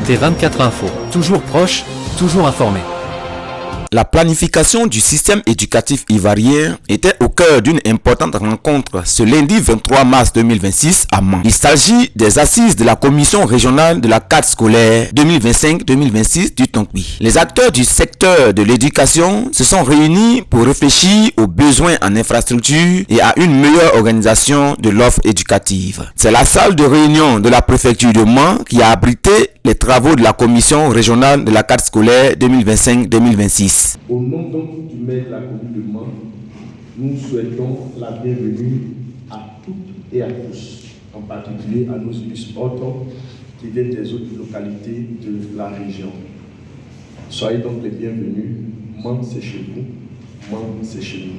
T24 Info, toujours proche, toujours informé. La planification du système éducatif ivoirien était au cœur d'une importante rencontre ce lundi 23 mars 2026 à Mans. Il s'agit des assises de la commission régionale de la carte scolaire 2025-2026 du Tonk-Bi. Les acteurs du secteur de l'éducation se sont réunis pour réfléchir aux besoins en infrastructure et à une meilleure organisation de l'offre éducative. C'est la salle de réunion de la préfecture de Mans qui a abrité les travaux de la commission régionale de la carte scolaire 2025-2026. Au nom donc du maire de la commune de Mans, nous souhaitons la bienvenue à toutes et à tous, en particulier à nos élus autres qui viennent des autres localités de la région. Soyez donc les bienvenus. Mans, c'est chez vous. Mans, c'est chez nous.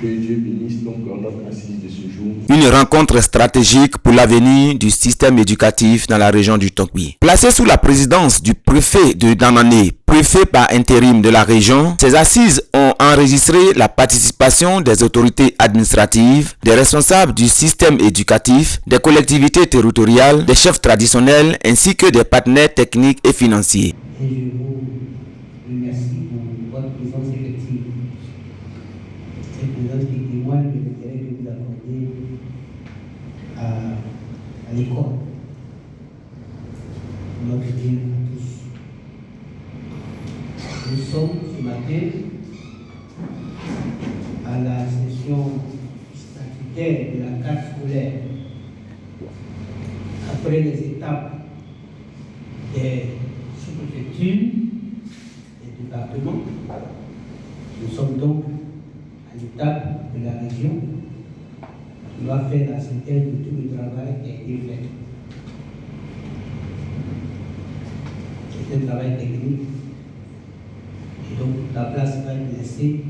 Que Dieu bénisse donc notre assise de ce jour. Une rencontre stratégique pour l'avenir du système éducatif dans la région du Tonk-Bi. Placée sous la présidence du préfet de Danané, préfet par intérim de la région, ces assises ont enregistré la participation des autorités administratives, des responsables du système éducatif, des collectivités territoriales, des chefs traditionnels ainsi que des partenaires techniques et financiers. Et je vous remercie pour votre présence effective. Cette présence qui témoigne de l'intérêt que vous accordez à l'école. Notre bien à tous. Nous sommes ce matin à la session statutaire de la carte scolaire. Après les étapes des sous-préfectures, des départements, nous sommes donc à l'étape de la région qui doit faire la synthèse de tout le travail qui a été fait. C'est un travail technique. Et donc la place va être laissée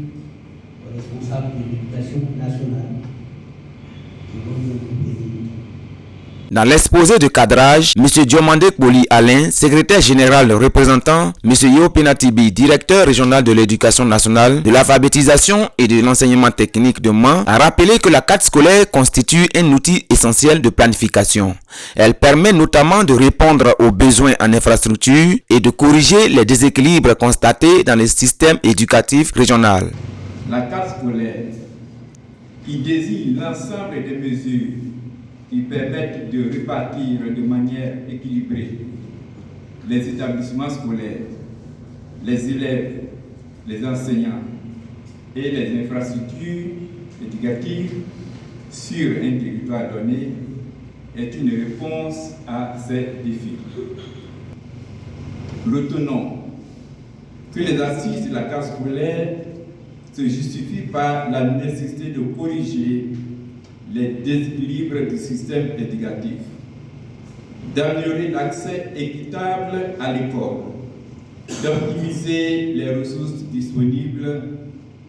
aux responsables de l'éducation nationale qui vont nous aider. Dans l'exposé de cadrage, M. Diomandé Boli Alain, secrétaire général représentant, M. Yo Penatibi, directeur régional de l'éducation nationale, de l'alphabétisation et de l'enseignement technique de Mans, a rappelé que la carte scolaire constitue un outil essentiel de planification. Elle permet notamment de répondre aux besoins en infrastructure et de corriger les déséquilibres constatés dans le système éducatif régional. La carte scolaire, qui désigne l'ensemble des mesures qui permettent de répartir de manière équilibrée les établissements scolaires, les élèves, les enseignants et les infrastructures éducatives sur un territoire donné, est une réponse à ces défis. Retenons que les assises de la carte scolaire se justifient par la nécessité de corriger les déséquilibres du système éducatif, d'améliorer l'accès équitable à l'école, d'optimiser les ressources disponibles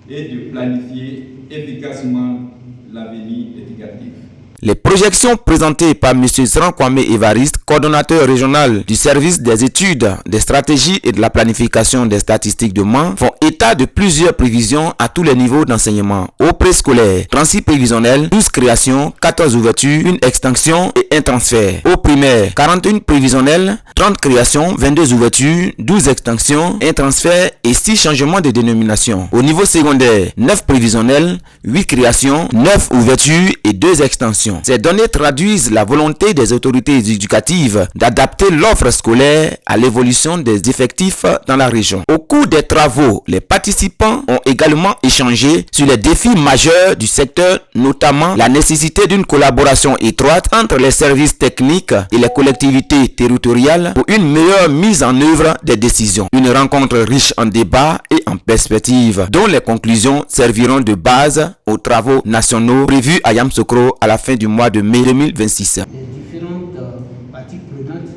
et de planifier efficacement l'avenir éducatif. Les projections présentées par M. Sran Kwame Evariste, coordonnateur régional du service des études, des stratégies et de la planification des statistiques de Mans, font état de plusieurs prévisions à tous les niveaux d'enseignement. Au préscolaire, 36 prévisionnels, 12 créations, 14 ouvertures, une extension et un transfert. Au primaire, 41 prévisionnels, 30 créations, 22 ouvertures, 12 extensions, un transfert et 6 changements de dénomination. Au niveau secondaire, 9 prévisionnels, 8 créations, 9 ouvertures et 2 extensions. Ces données traduisent la volonté des autorités éducatives d'adapter l'offre scolaire à l'évolution des effectifs dans la région. Au cours des travaux, les participants ont également échangé sur les défis majeurs du secteur, notamment la nécessité d'une collaboration étroite entre les services techniques et les collectivités territoriales pour une meilleure mise en œuvre des décisions. Une rencontre riche en débats et en perspectives, dont les conclusions serviront de base aux travaux nationaux prévus à Yamoussoukro à la fin du mois de mai 2026. Les différentes parties prenantes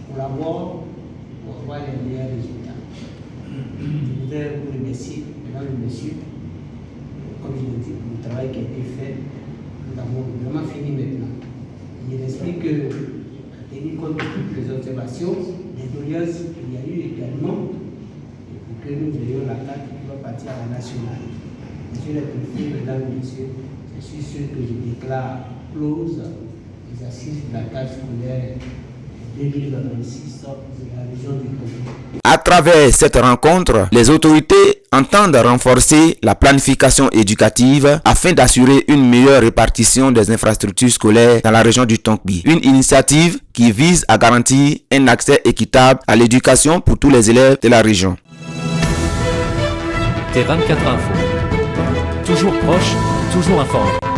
collaborent pour avoir les meilleurs résultats. Je voudrais vous remercier, mesdames et messieurs, comme je l'ai dit, pour le travail qui a été fait. Nous avons vraiment fini maintenant. Il explique que, tenir compte de toutes les observations, les doléances qu'il y a eu également, pour que nous ayons la carte qui va partir à la nationale. Monsieur le préfet, mesdames et messieurs, je suis sûr que je déclare close les assises de la carte scolaire 2026 de la région du Congo. À travers cette rencontre, les autorités entendent renforcer la planification éducative afin d'assurer une meilleure répartition des infrastructures scolaires dans la région du Tongbi. Une initiative qui vise à garantir un accès équitable à l'éducation pour tous les élèves de la région. T24 Info. Toujours proche, toujours informé.